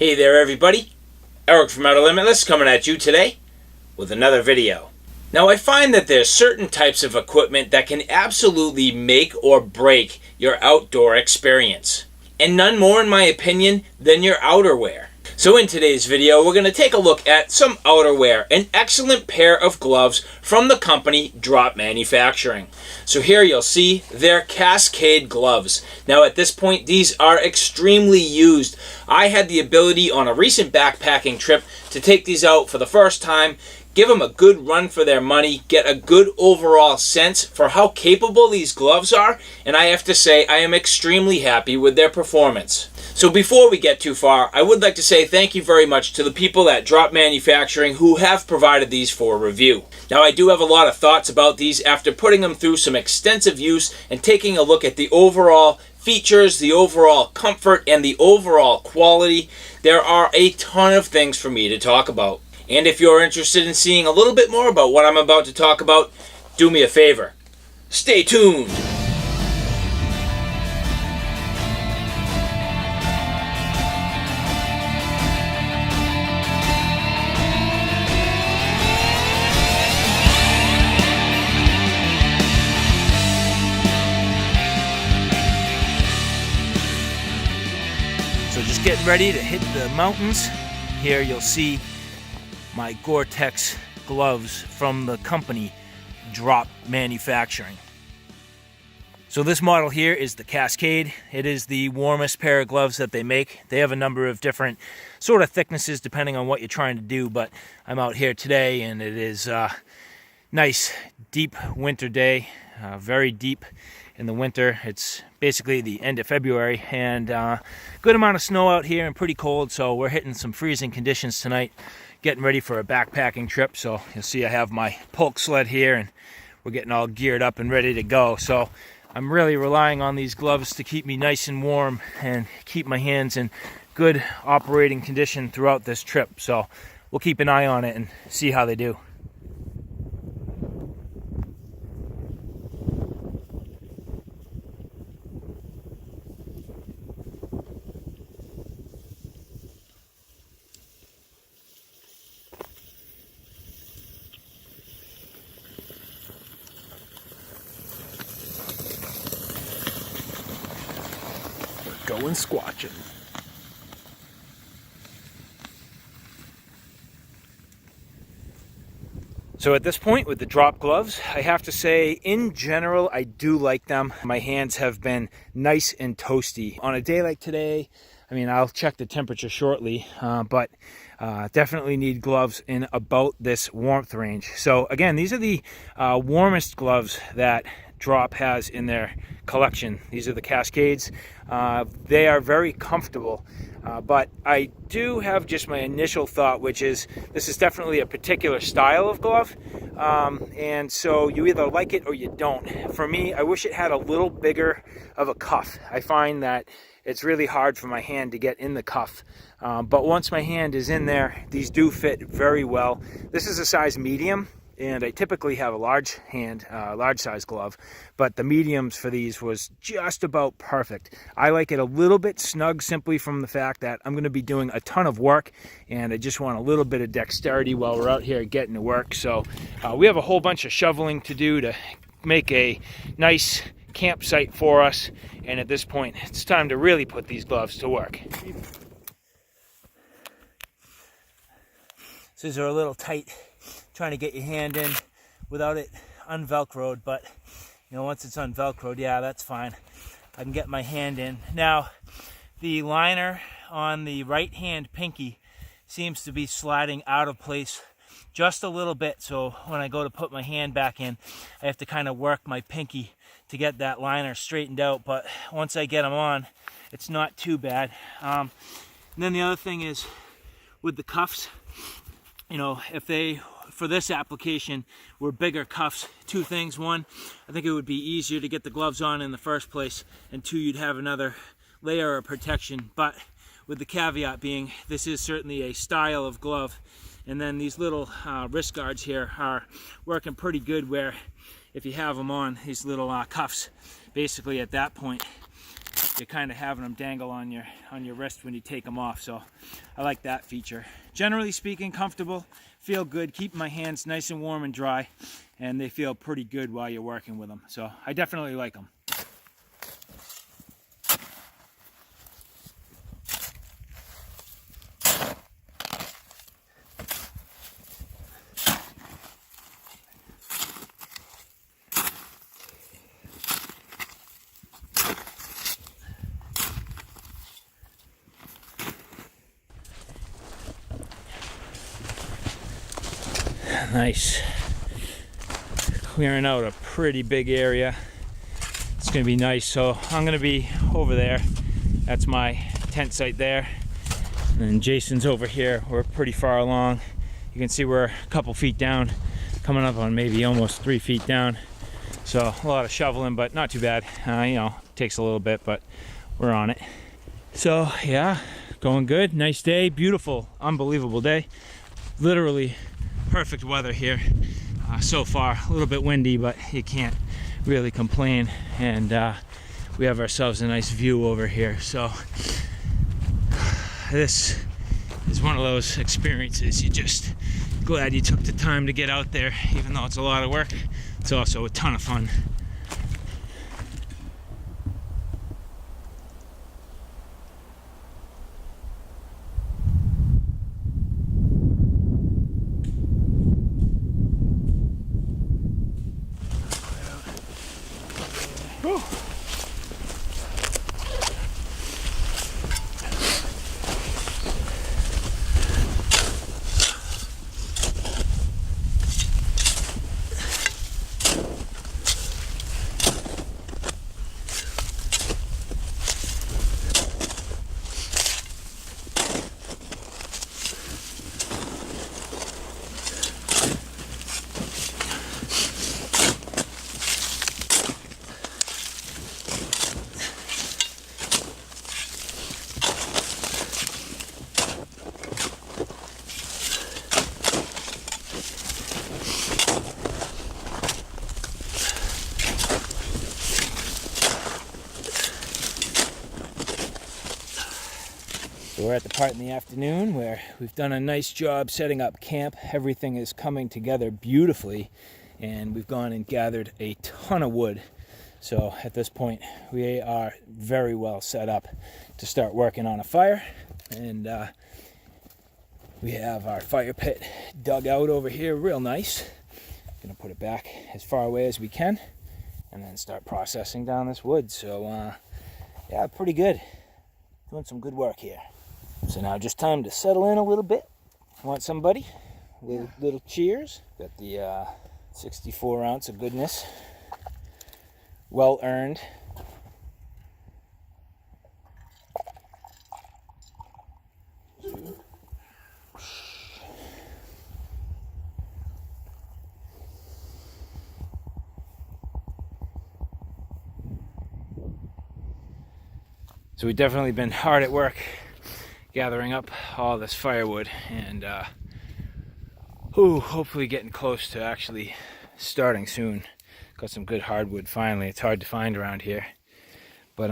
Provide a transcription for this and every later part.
Hey there everybody, Eric from Outer Limitless coming at you today with another video. Now I find that there's certain types of equipment that can absolutely make or break your outdoor experience. And none more in my opinion than your outerwear. So in today's video we're going to take a look at some outerwear, an excellent pair of gloves from the company Drop Manufacturing. So here you'll see their Cascade gloves. Now at this point these are extremely used. I had the ability on a recent backpacking trip to take these out for the first time, give them a good run for their money, get a good overall sense for how capable these gloves are, and I have to say I am extremely happy with their performance. So before we get too far, I would like to say thank you very much to the people at Drop Manufacturing who have provided these for review. Now I do have a lot of thoughts about these after putting them through some extensive use and taking a look at the overall features, the overall comfort, and the overall quality. There are a ton of things for me to talk about. And if you're interested in seeing a little bit more about what I'm about to talk about, do me a favor. Stay tuned! So just getting ready to hit the mountains. Here you'll see my Goretex gloves from the company Drop Manufacturing. So this model here is the Cascade. It is the warmest pair of gloves that they make. They have a number of different sort of thicknesses depending on what you're trying to do, but I'm out here today and it is a nice deep winter day, very deep in the winter. It's basically the end of February and good amount of snow out here and pretty cold, so we're hitting some freezing conditions tonight, getting ready for a backpacking trip. So you'll see I have my pulk sled here and we're getting all geared up and ready to go. So I'm really relying on these gloves to keep me nice and warm and keep my hands in good operating condition throughout this trip. So we'll keep an eye on it and see how they do. Going squatching. So at this point with the drop gloves, I have to say in general I do like them. My hands have been nice and toasty. On a day like today, I mean I'll check the temperature shortly, but definitely need gloves in about this warmth range. So again, these are the warmest gloves that Drop has in their collection. These are the Cascades. They are very comfortable, but I do have just my initial thought, which is this is definitely a particular style of glove, and so you either like it or you don't. For me, I wish it had a little bigger of a cuff. I find that it's really hard for my hand to get in the cuff, but once my hand is in there, these do fit very well. This is a size medium, and I typically have a large hand, large size glove, but the mediums for these was just about perfect. I like it a little bit snug simply from the fact that I'm going to be doing a ton of work and I just want a little bit of dexterity while we're out here getting to work. So we have a whole bunch of shoveling to do to make a nice campsite for us, and at this point it's time to really put these gloves to work. These are a little tight, trying to get your hand in without it unvelcroed, but you know, once it's unvelcroed, yeah, that's fine. I can get my hand in. Now, the liner on the right hand pinky seems to be sliding out of place just a little bit, so when I go to put my hand back in, I have to kind of work my pinky to get that liner straightened out, but once I get them on, it's not too bad. And then the other thing is with the cuffs, you know, if they, for this application, were bigger cuffs, two things. One, I think it would be easier to get the gloves on in the first place, and two, you'd have another layer of protection. But with the caveat being, this is certainly a style of glove. And then these little wrist guards here are working pretty good, where if you have them on, these little cuffs, basically at that point, you're kind of having them dangle on your wrist when you take them off. So I like that feature. Generally speaking, comfortable, feel good, keep my hands nice and warm and dry, and they feel pretty good while you're working with them. So I definitely like them. Nice. Clearing out a pretty big area. It's going to be nice. So I'm going to be over there. That's my tent site there. And Jason's over here. We're pretty far along. You can see we're a couple feet down, coming up on maybe almost 3 feet down. So a lot of shoveling, but not too bad. You know, takes a little bit, but we're on it. So yeah, going good. Nice day. Beautiful, unbelievable day. Literally perfect weather here so far. A little bit windy, but you can't really complain. And we have ourselves a nice view over here. So this is one of those experiences you just glad you took the time to get out there, even though it's a lot of work. It's also a ton of fun. Whew. So we're at the part in the afternoon where we've done a nice job setting up camp. Everything is coming together beautifully, and we've gone and gathered a ton of wood. So at this point, we are very well set up to start working on a fire. And we have our fire pit dug out over here real nice. Gonna put it back as far away as we can and then start processing down this wood. So yeah, pretty good. Doing some good work here. So now just time to settle in a little bit. Want somebody? Little cheers. Got the 64 ounce of goodness. Well earned. So we've definitely been hard at work gathering up all this firewood, and hopefully getting close to actually starting soon. Got some good hardwood finally. It's hard to find around here, but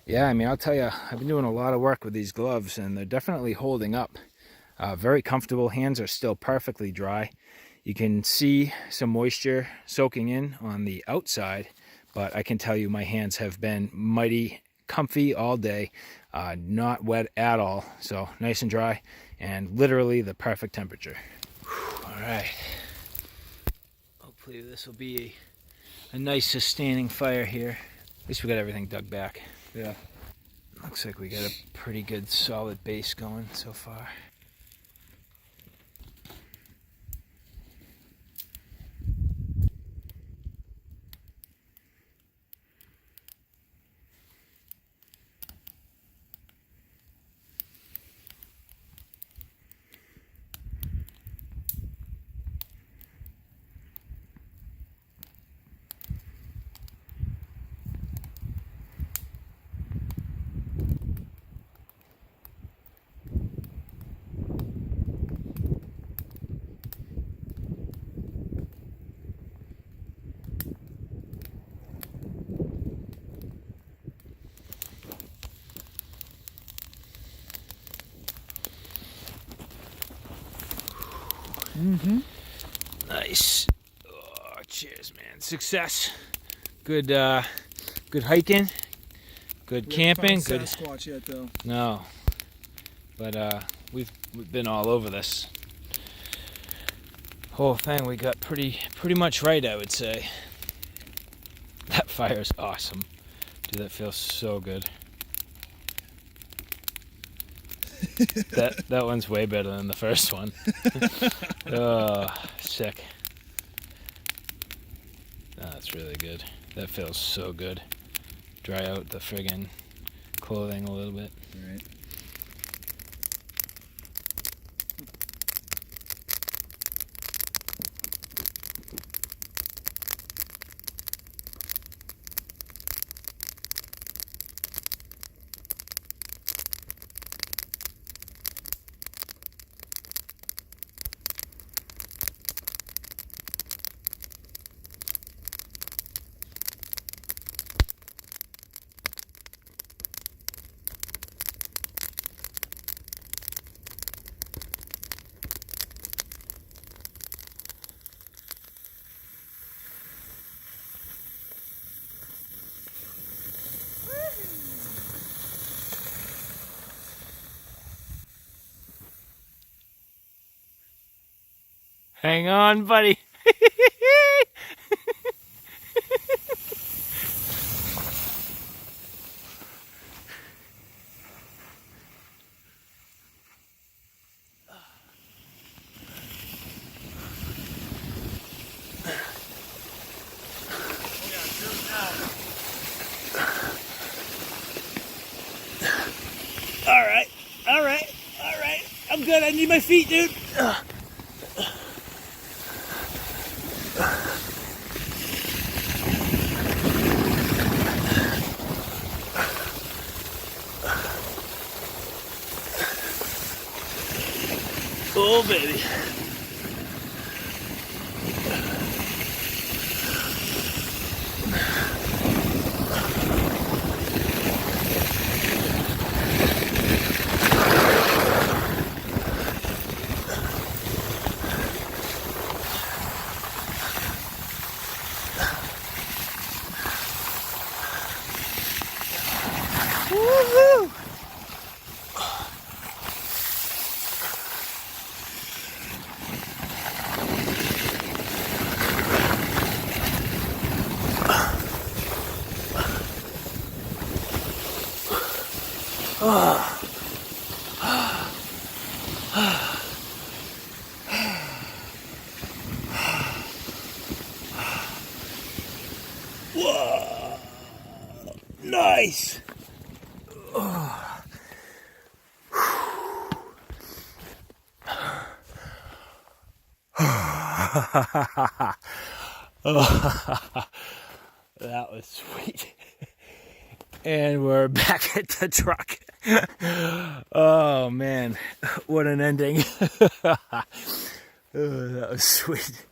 yeah, I mean, I'll tell you, I've been doing a lot of work with these gloves, and they're definitely holding up. Very comfortable. Hands are still perfectly dry. You can see some moisture soaking in on the outside, but I can tell you my hands have been mighty comfy all day. Not wet at all, so nice and dry, and literally the perfect temperature. All right, hopefully this will be a nice sustaining fire here. At least we got everything dug back. Yeah, looks like we got a pretty good solid base going so far. Mm-hmm. Nice. Oh, cheers, man. Success. Good good hiking. Good camping. Good Sasquatch yet, though. No. But we've been all over this whole thing. We got pretty much right, I would say. That fire's awesome. Dude, that feels so good. that one's way better than the first one. Oh, sick. Oh, that's really good. That feels so good. Dry out the friggin' clothing a little bit. All right. Hang on, buddy. All right. I'm good. I need my feet, dude. Oh, baby. Woohoo! Whoa! Nice! That was sweet. And we're back at the truck. Oh man, what an ending. Oh, that was sweet.